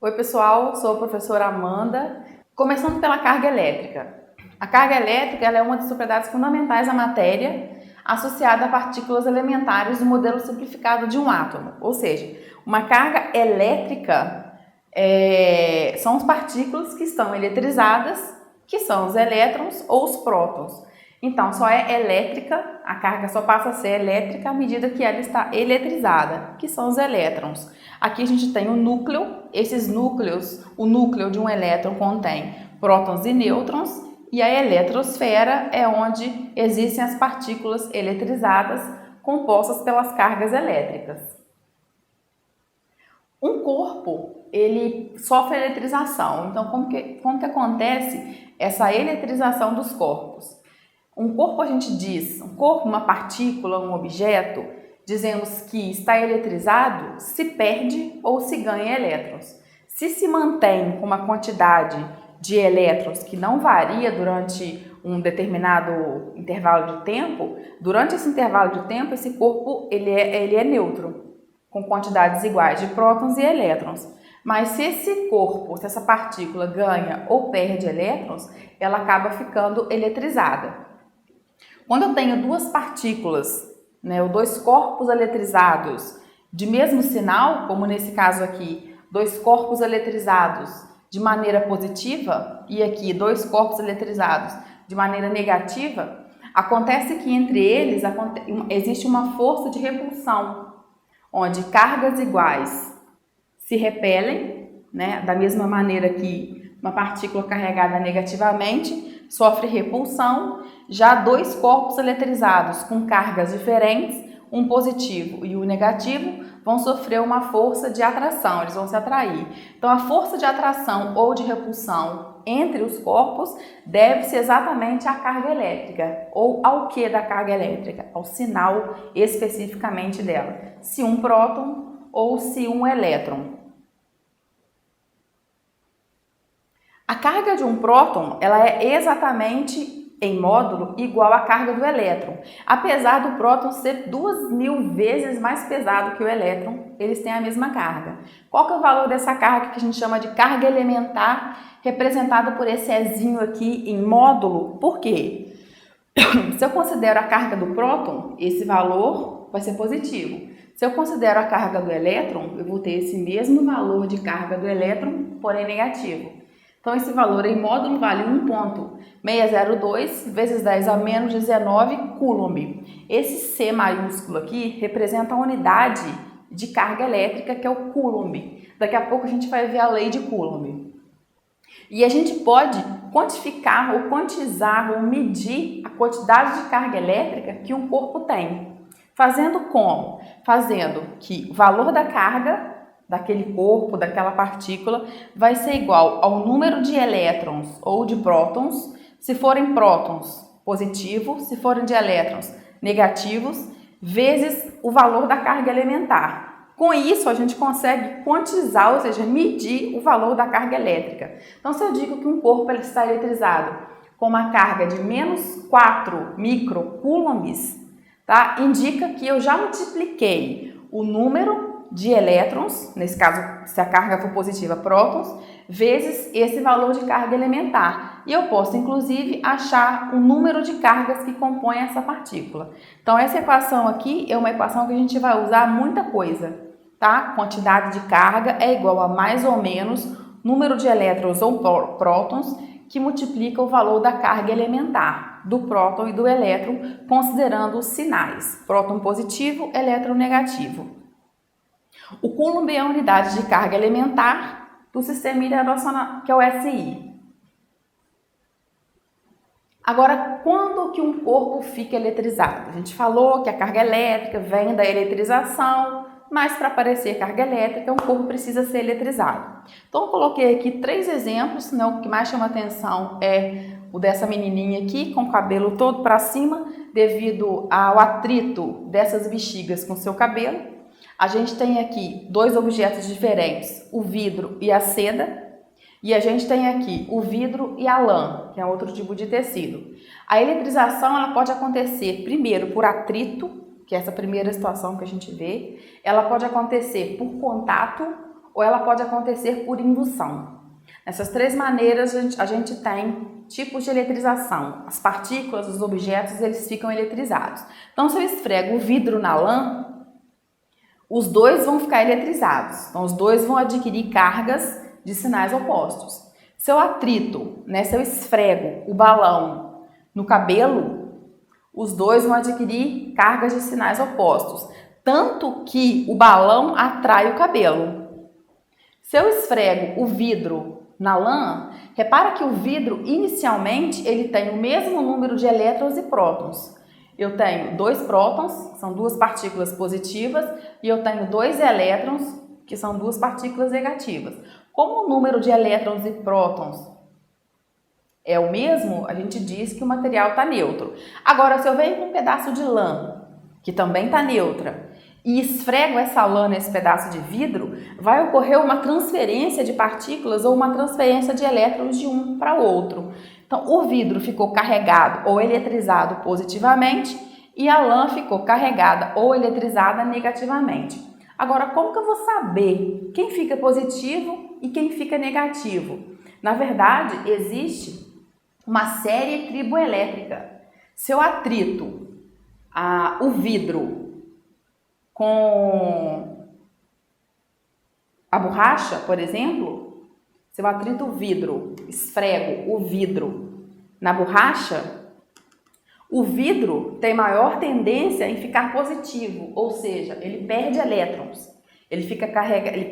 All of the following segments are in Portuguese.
Oi pessoal, sou a professora Amanda. Começando pela carga elétrica. A carga elétrica ela é uma das propriedades fundamentais da matéria associada a partículas elementares do modelo simplificado de um átomo. Ou seja, uma carga elétrica são as partículas que estão eletrizadas, que são os elétrons ou os prótons. Então, só é elétrica, a carga só passa a ser elétrica à medida que ela está eletrizada, que são os elétrons. Aqui a gente tem o núcleo, esses núcleos, o núcleo de um elétron contém prótons e nêutrons, e a eletrosfera é onde existem as partículas eletrizadas compostas pelas cargas elétricas. Um corpo, ele sofre eletrização. Então, como que acontece essa eletrização dos corpos? Um corpo, a gente diz, um corpo, uma partícula, um objeto, dizemos que está eletrizado se perde ou se ganha elétrons. Se mantém com uma quantidade de elétrons que não varia durante um determinado intervalo de tempo, durante esse intervalo de tempo, esse corpo ele é neutro, com quantidades iguais de prótons e elétrons. Mas se esse corpo, se essa partícula ganha ou perde elétrons, ela acaba ficando eletrizada. Quando eu tenho duas partículas, ou dois corpos eletrizados de mesmo sinal, como nesse caso aqui, dois corpos eletrizados de maneira positiva e aqui dois corpos eletrizados de maneira negativa, acontece que entre eles existe uma força de repulsão, onde cargas iguais se repelem, da mesma maneira que uma partícula carregada negativamente sofre repulsão, já dois corpos eletrizados com cargas diferentes, um positivo e um negativo, vão sofrer uma força de atração, eles vão se atrair. Então, a força de atração ou de repulsão entre os corpos deve-se exatamente à carga elétrica, ou ao que da carga elétrica? Ao sinal especificamente dela, se um próton ou se um elétron. A carga de um próton, ela é exatamente em módulo igual à carga do elétron. Apesar do próton ser 2000 vezes mais pesado que o elétron, eles têm a mesma carga. Qual que é o valor dessa carga que a gente chama de carga elementar, representada por esse Ezinho aqui em módulo? Por quê? Se eu considero a carga do próton, esse valor vai ser positivo. Se eu considero a carga do elétron, eu vou ter esse mesmo valor de carga do elétron, porém negativo. Então, esse valor em módulo vale 1,602 vezes 10 a menos 19 coulomb. Esse C maiúsculo aqui representa a unidade de carga elétrica, que é o coulomb. Daqui a pouco a gente vai ver a lei de Coulomb. E a gente pode quantificar ou quantizar ou medir a quantidade de carga elétrica que um corpo tem. Fazendo como? Fazendo que o valor da carga daquele corpo, daquela partícula, vai ser igual ao número de elétrons ou de prótons, se forem prótons, positivo, se forem de elétrons, negativos, vezes o valor da carga elementar. Com isso, a gente consegue quantizar, ou seja, medir o valor da carga elétrica. Então, se eu digo que um corpo está eletrizado com uma carga de menos 4 microcoulombs, tá? Indica que eu já multipliquei o número de elétrons, nesse caso, se a carga for positiva, prótons, vezes esse valor de carga elementar. E eu posso, inclusive, achar o número de cargas que compõem essa partícula. Então, essa equação aqui é uma equação que a gente vai usar muita coisa, tá? Quantidade de carga é igual a mais ou menos número de elétrons ou prótons que multiplica o valor da carga elementar do próton e do elétron, considerando os sinais, próton positivo, elétron negativo. O coulomb é a unidade de carga elementar do sistema internacional, que é o SI. Agora, quando que um corpo fica eletrizado? A gente falou que a carga elétrica vem da eletrização, mas para aparecer carga elétrica, um corpo precisa ser eletrizado. Então, eu coloquei aqui 3 exemplos, o que mais chama atenção é o dessa menininha aqui, com o cabelo todo para cima, devido ao atrito dessas bexigas com seu cabelo. A gente tem aqui 2 objetos diferentes, o vidro e a seda, e a gente tem aqui o vidro e a lã, que é outro tipo de tecido. A eletrização ela pode acontecer primeiro por atrito, que é essa primeira situação que a gente vê, ela pode acontecer por contato ou ela pode acontecer por indução. Nessas três maneiras a gente tem tipos de eletrização. As partículas, os objetos, eles ficam eletrizados. Então, se eu esfrego o vidro na lã, os dois vão ficar eletrizados. Então, os dois vão adquirir cargas de sinais opostos. Se eu atrito, né, se eu esfrego o balão no cabelo, os dois vão adquirir cargas de sinais opostos. Tanto que o balão atrai o cabelo. Se eu esfrego o vidro na lã, repara que o vidro, inicialmente, ele tem o mesmo número de elétrons e prótons. Eu tenho 2 prótons, que são 2 partículas positivas, e eu tenho 2 elétrons, que são 2 partículas negativas. Como o número de elétrons e prótons é o mesmo, a gente diz que o material está neutro. Agora, se eu venho com um pedaço de lã, que também está neutra, e esfrego essa lã nesse pedaço de vidro, vai ocorrer uma transferência de partículas ou uma transferência de elétrons de um para o outro. Então, o vidro ficou carregado ou eletrizado positivamente e a lã ficou carregada ou eletrizada negativamente. Agora, como que eu vou saber quem fica positivo e quem fica negativo? Na verdade, existe uma série triboelétrica. Se eu atrito o vidro com a borracha, por exemplo, se eu atrito o vidro, esfrego o vidro na borracha, o vidro tem maior tendência em ficar positivo, ou seja, ele perde elétrons. Ele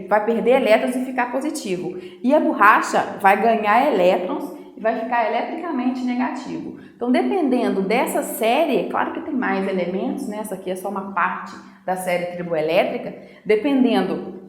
vai perder elétrons e ficar positivo. E a borracha vai ganhar elétrons e vai ficar eletricamente negativo. Então, dependendo dessa série, claro que tem mais elementos, né? Essa aqui é só uma parte da série triboelétrica. Dependendo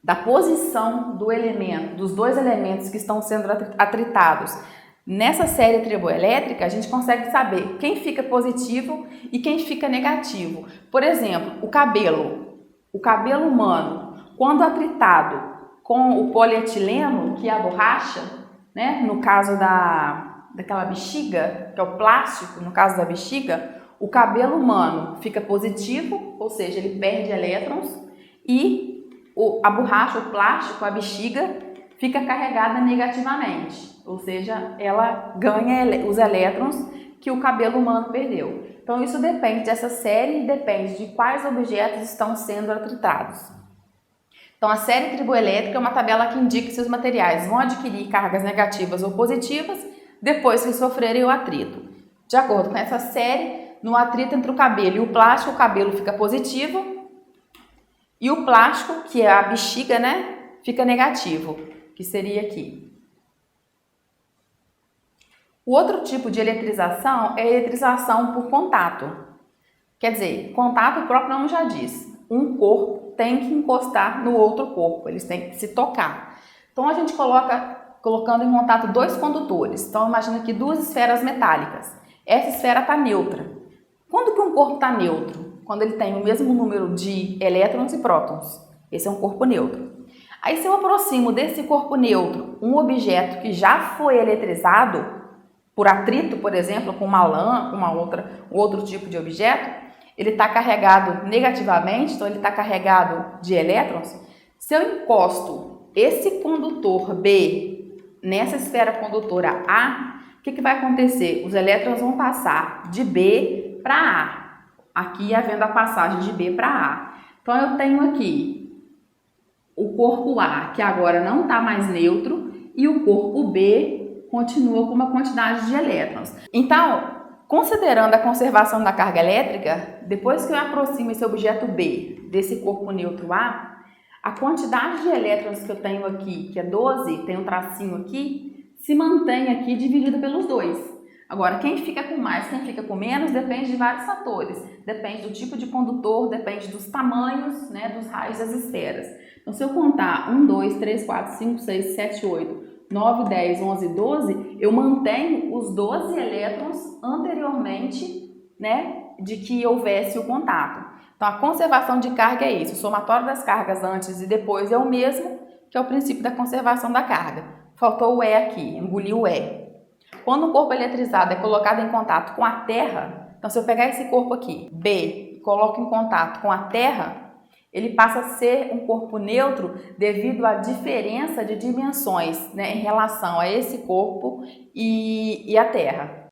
da posição do elemento, dos dois elementos que estão sendo atritados nessa série triboelétrica, a gente consegue saber quem fica positivo e quem fica negativo. Por exemplo, o cabelo humano, quando atritado com o polietileno, que é a borracha, né? No caso daquela bexiga, que é o plástico, no caso da bexiga, o cabelo humano fica positivo, ou seja, ele perde elétrons, e a borracha, o plástico, a bexiga, fica carregada negativamente, ou seja, ela ganha os elétrons que o cabelo humano perdeu. Então, isso depende dessa série e depende de quais objetos estão sendo atritados. Então, a série triboelétrica é uma tabela que indica se os materiais vão adquirir cargas negativas ou positivas depois que sofrerem o atrito. De acordo com essa série, no atrito entre o cabelo e o plástico, o cabelo fica positivo e o plástico, que é a bexiga, né, fica negativo, que seria aqui. O outro tipo de eletrização é a eletrização por contato. Quer dizer, contato, o próprio nome já diz. Um corpo tem que encostar no outro corpo, eles têm que se tocar. Então, a gente colocando em contato 2 condutores. Então, imagina aqui 2 esferas metálicas. Essa esfera está neutra. Quando que um corpo está neutro? Quando ele tem o mesmo número de elétrons e prótons. Esse é um corpo neutro. Aí, se eu aproximo desse corpo neutro um objeto que já foi eletrizado por atrito, por exemplo, com uma lã, com um outro tipo de objeto, ele está carregado negativamente, então ele está carregado de elétrons. Se eu encosto esse condutor B nessa esfera condutora A, o que vai acontecer? Os elétrons vão passar de B para A. Aqui havendo a passagem de B para A. Então, eu tenho aqui o corpo A, que agora não está mais neutro, e o corpo B continua com uma quantidade de elétrons. Então, considerando a conservação da carga elétrica, depois que eu aproximo esse objeto B desse corpo neutro a quantidade de elétrons que eu tenho aqui, que é 12, tem um tracinho aqui, se mantém aqui dividido pelos 2. Agora, quem fica com mais, quem fica com menos, depende de vários fatores. Depende do tipo de condutor, depende dos tamanhos, né, dos raios das esferas. Então, se eu contar 1, 2, 3, 4, 5, 6, 7, 8, 9, 10, 11, 12, eu mantenho os 12 elétrons anteriormente, né, de que houvesse o contato. Então, a conservação de carga é isso. O somatório das cargas antes e depois é o mesmo, que é o princípio da conservação da carga. Faltou o E aqui, engoliu o E. Quando um corpo eletrizado é colocado em contato com a Terra, então se eu pegar esse corpo aqui, B, e coloco em contato com a Terra, ele passa a ser um corpo neutro devido à diferença de dimensões, né, em relação a esse corpo e a Terra.